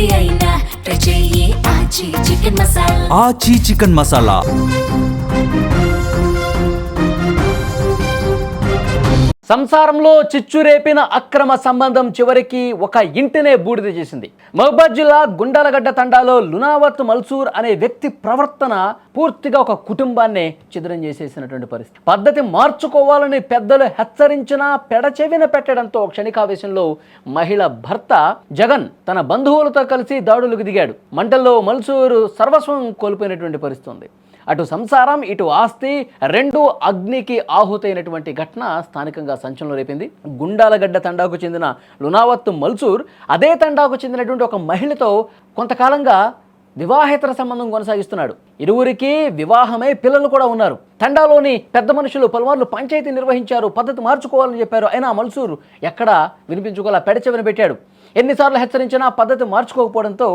ఏది అయినా ట్రై చెయ్యి ఆచి చికెన్ మసాలా. ఆచి చికెన్ మసాలా. సంసారంలో చిచ్చు రేపిన అక్రమ సంబంధం చివరికి ఒక ఇంటినే బూడిద చేసింది. మహబూబాద్ జిల్లా గుండాలగడ్డ తండాలో లునావత్ మల్సూర్ అనే వ్యక్తి ప్రవర్తన పూర్తిగా ఒక కుటుంబాన్నే ఛిద్రం చేసేసినటువంటి పరిస్థితి. పద్ధతి మార్చుకోవాలని పెద్దలు హెచ్చరించినా పెడచెవిన పెట్టడంతో క్షణికావేశంలో మహిళ భర్త జగన్ తన బంధువులతో కలిసి దాడులకు దిగాడు. మంటల్లో మల్సూర్ సర్వస్వం కోల్పోయినటువంటి పరిస్థితి ఉంది. అటు సంసారం ఇటు ఆస్తి రెండు అగ్నికి ఆహుతైనటువంటి ఘటన స్థానికంగా సంచలనం రేపింది. గుండాలగడ్డ తండాకు చెందిన లునావత్ మల్సూర్ అదే తండాకు చెందినటువంటి ఒక మహిళతో కొంతకాలంగా వివాహేతర సంబంధం కొనసాగిస్తున్నాడు. ఇరువురికి వివాహమై పిల్లలు కూడా ఉన్నారు. తండాలోని పెద్ద మనుషులు పలుమార్లు పంచాయతీ నిర్వహించారు, పద్ధతి మార్చుకోవాలని చెప్పారు. అయినా మల్సూర్ ఎక్కడా వినిపించుకోవాలా పెడచెవిన పెట్టాడు. ఎన్నిసార్లు హెచ్చరించినా పద్ధతి మార్చుకోకపోవడంతో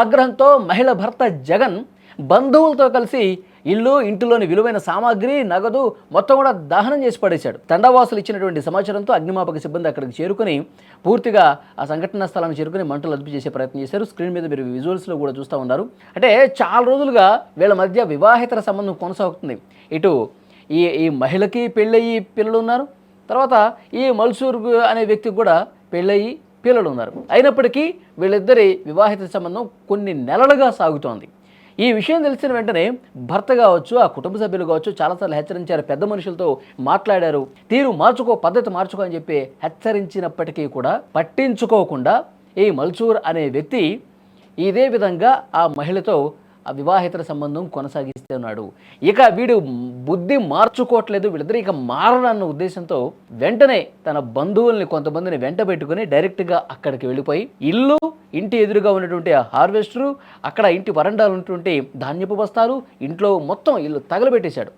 ఆగ్రహంతో మహిళ భర్త జగన్ బంధువులతో కలిసి ఇంటిలోని విలువైన సామాగ్రి నగదు మొత్తం కూడా దహనం చేసి పడేశాడు. తండావాసులు ఇచ్చినటువంటి సమాచారంతో అగ్నిమాపక సిబ్బంది అక్కడికి చేరుకుని పూర్తిగా ఆ సంఘటనా స్థలాన్ని చేరుకుని మంటలు అదుపు చేసే ప్రయత్నం చేశారు. స్క్రీన్ మీద మీరు విజువల్స్లో కూడా చూస్తూ ఉన్నారు. అంటే చాలా రోజులుగా వీళ్ళ మధ్య వివాహేతర సంబంధం కొనసాగుతుంది. ఇటు ఈ మహిళకి పెళ్ళయి పిల్లలు ఉన్నారు, తర్వాత ఈ మల్సూర్ అనే వ్యక్తికి కూడా పెళ్ళయి పిల్లలు ఉన్నారు. అయినప్పటికీ వీళ్ళిద్దరి వివాహిత సంబంధం కొన్ని నెలలుగా సాగుతోంది. ఈ విషయం తెలిసిన వెంటనే భర్త కావచ్చు, ఆ కుటుంబ సభ్యులు కావచ్చు చాలాసార్లు హెచ్చరించారు, పెద్ద మనుషులతో మాట్లాడారు, తీరు మార్చుకో పద్ధతి మార్చుకో అని చెప్పి హెచ్చరించినప్పటికీ కూడా పట్టించుకోకుండా ఈ మల్సూర్ అనే వ్యక్తి ఇదే విధంగా ఆ మహిళతో ఆ వివాహేతర సంబంధం కొనసాగిస్తున్నాడు. ఇక వీడు బుద్ధి మార్చుకోవట్లేదు, వీళ్ళిద్దరు ఇక మారనన్న ఉద్దేశంతో వెంటనే తన బంధువుల్ని కొంతమందిని వెంట పెట్టుకుని డైరెక్ట్గా అక్కడికి వెళ్ళిపోయి ఇంటి ఎదురుగా ఉన్నటువంటి హార్వెస్టరు, అక్కడ ఇంటి వరండాలు ఉన్నటువంటి ధాన్యపు బస్తాలు, ఇంట్లో మొత్తం ఇల్లు తగలబెట్టేశాడు.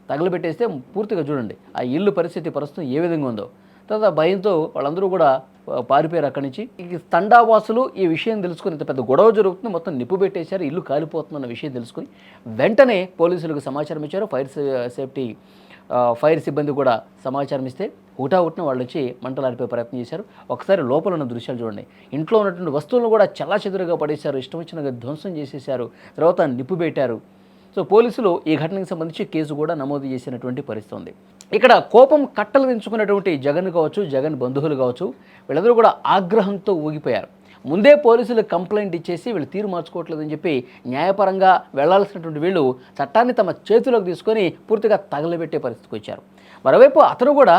తగలబెట్టేస్తే పూర్తిగా చూడండి ఆ ఇల్లు ప్రస్తుతం ఏ విధంగా ఉందో. తర్వాత భయంతో వాళ్ళందరూ కూడా పారిపోయారు అక్కడి నుంచి. ఈ తండావాసులు ఈ విషయం తెలుసుకుని ఇంత పెద్ద గొడవ జరుగుతుంది, మొత్తం నిప్పు పెట్టేశారు, ఇల్లు కాలిపోతుందన్న విషయం తెలుసుకుని వెంటనే పోలీసులకు సమాచారం ఇచ్చారు. ఫైర్ సిబ్బంది కూడా సమాచారం ఇస్తే హుటాహుటిన వాళ్ళు వచ్చి మంటలు ఆరిపోయే ప్రయత్నం చేశారు. ఒకసారి లోపల ఉన్న దృశ్యాలు చూడండి. ఇంట్లో ఉన్నటువంటి వస్తువులను కూడా చెల్లాచెదురుగా పడేశారు, ఇష్టం వచ్చినగా ధ్వంసం చేసేశారు, తర్వాత నిప్పు పెట్టారు. సో పోలీసులు ఈ ఘటనకు సంబంధించి కేసు కూడా నమోదు చేసినటువంటి పరిస్థితి ఉంది. ఇక్కడ కోపం కట్టలు దించుకున్నటువంటి జగన్ కావచ్చు, జగన్ బంధువులు కావచ్చు, వీళ్ళందరూ కూడా ఆగ్రహంతో ఊగిపోయారు. ముందే పోలీసులు కంప్లైంట్ ఇచ్చేసి వీళ్ళు తీరు మార్చుకోవట్లేదని చెప్పి న్యాయపరంగా వెళ్లాల్సినటువంటి వీళ్ళు చట్టాన్ని తమ చేతిలోకి తీసుకొని పూర్తిగా తగలబెట్టే పరిస్థితికి వచ్చారు. మరోవైపు అతను కూడా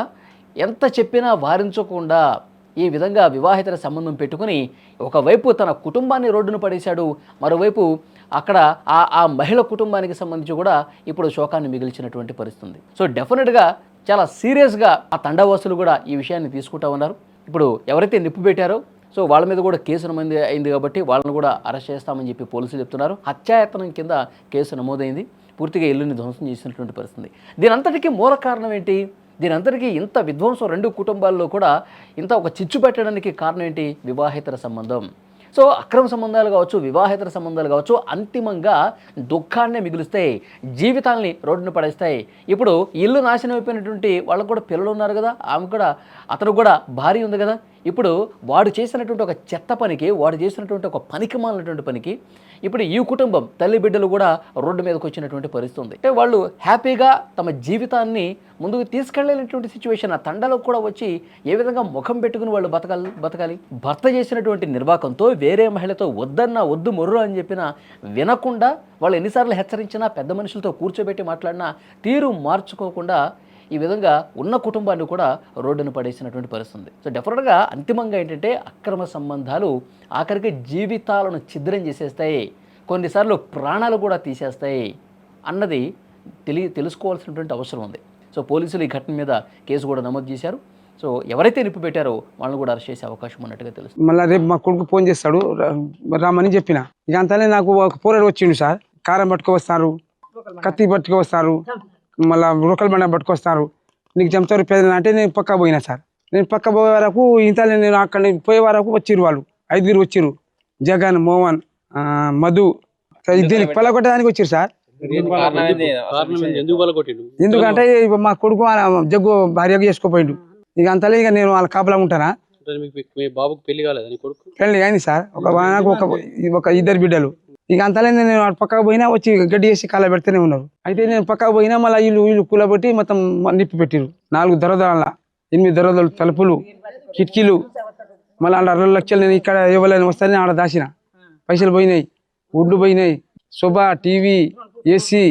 ఎంత చెప్పినా వారించకుండా ఈ విధంగా వివాహితర సంబంధం పెట్టుకుని ఒకవైపు తన కుటుంబాన్ని రోడ్డును పడేశాడు, మరోవైపు అక్కడ ఆ మహిళ కుటుంబానికి సంబంధించి కూడా ఇప్పుడు శోకాన్ని మిగిల్చినటువంటి పరిస్థితి. సో డెఫినెట్గా చాలా సీరియస్గా ఆ తండావాసులు కూడా ఈ విషయాన్ని తీసుకుంటా ఉన్నారు. ఇప్పుడు ఎవరైతే నిప్పు పెట్టారో సో వాళ్ళ మీద కూడా కేసు నమోదు అయింది కాబట్టి వాళ్ళని కూడా అరెస్ట్ చేస్తామని చెప్పి పోలీసులు చెప్తున్నారు. హత్యాయత్నం కింద కేసు నమోదైంది. పూర్తిగా ఇల్లుని ధ్వంసం చేసినటువంటి పరిస్థితి. దీని అంతటికీ మూల కారణం ఏంటి? దీని అందరికీ ఇంత విధ్వంసం రెండు కుటుంబాల్లో కూడా ఇంత ఒక చిచ్చు పెట్టడానికి కారణం ఏంటి? వివాహేతర సంబంధం. సో అక్రమ సంబంధాలు కావచ్చు, వివాహేతర సంబంధాలు కావచ్చు, అంతిమంగా దుఃఖాన్నే మిగులుస్తాయి, జీవితాల్ని రోడ్డున పడేస్తాయి. ఇప్పుడు ఇల్లు నాశనం అయిపోయినటువంటి వాళ్ళకు కూడా పిల్లలు ఉన్నారు కదా, అతను కూడా భార్య ఉంది కదా. ఇప్పుడు వాడు చేసినటువంటి ఒక చెత్త పనికి, వాడు చేసినటువంటి ఒక పనికిమాలినటువంటి పనికి ఇప్పుడు ఈ కుటుంబం తల్లి బిడ్డలు కూడా రోడ్డు మీదకి వచ్చినటువంటి పరిస్థితి ఉంది. అంటే వాళ్ళు హ్యాపీగా తమ జీవితాన్ని ముందుకు తీసుకెళ్ళలేనటువంటి సిచ్యువేషన్. ఆ తండలకు కూడా వచ్చి ఏ విధంగా ముఖం పెట్టుకుని వాళ్ళు బతకాలి. భర్త చేసినటువంటి నిర్వాకంతో వేరే మహిళతో వద్దు మొర్రు అని చెప్పినా వినకుండా వాళ్ళు ఎన్నిసార్లు హెచ్చరించినా పెద్ద మనుషులతో కూర్చోబెట్టి మాట్లాడినా తీరు మార్చుకోకుండా ఈ విధంగా ఉన్న కుటుంబాన్ని కూడా రోడ్డును పడేసినటువంటి పరిస్థితి. సో డెఫినెట్గా అంతిమంగా ఏంటంటే అక్రమ సంబంధాలు ఆఖరికి జీవితాలను ఛిద్రం చేసేస్తాయి, కొన్నిసార్లు ప్రాణాలు కూడా తీసేస్తాయి అన్నది తెలుసుకోవాల్సినటువంటి అవసరం ఉంది. సో పోలీసులు ఈ ఘటన మీద కేసు కూడా నమోదు చేశారు. సో ఎవరైతే నిప్పు పెట్టారో వాళ్ళని కూడా అరెస్ట్ చేసే అవకాశం ఉన్నట్టుగా తెలుస్తుంది. మళ్ళీ రేపు మా కొడుకు ఫోన్ చేస్తాడు రామని చెప్పిన. ఇక అంతలే నాకు ఒక పోరాడు వచ్చిండు సార్, కారం పట్టుకొస్తారు, కత్తి పట్టుకొస్తారు, మళ్ళీ రోకల్ బండ పట్టుకొస్తారు, నీకు చెంచారు పేదలు అంటే నేను పక్క పోయినా సార్. నేను పక్క పోయే వరకు ఇంతలో నేను అక్కడ పోయే వరకు వచ్చిరు వాళ్ళు 5 వచ్చిరు, జగన్, మోహన్, మధు, దీనికి పలకొట్టడానికి వచ్చారు సార్. ఎందుకంటే మా కొడుకు జగ్గు భార్యకు చేసుకోపోయిండు. ఇక అంతలే ఇక నేను వాళ్ళ కాపలా ఉంటానా, మరి మీ బాబుకు పెళ్లి కాలేదు నీ కొడుకు? పెళ్ళి అయింది సార్. నాకు ఒక ఇద్దరు బిడ్డలు. ఇక అంతలే నేను పక్కకు పోయినా వచ్చి గడ్డి వేసి కాల పెడితేనే ఉన్నారు. అయితే నేను పక్కకు పోయినా మళ్ళీ వీళ్ళు కూలబెట్టి మొత్తం నిప్పి పెట్టిరు. 4 దొరదల 8 దొరదలు తలుపులు కిటికీలు మళ్ళీ అలా 2 లక్షలు నేను ఇక్కడ ఇవ్వలేని వస్తానే ఆడ దాచిన పైసలు పోయినాయి, వుడ్లు పోయినాయి, సోఫా, టీవీ, ఏసీ.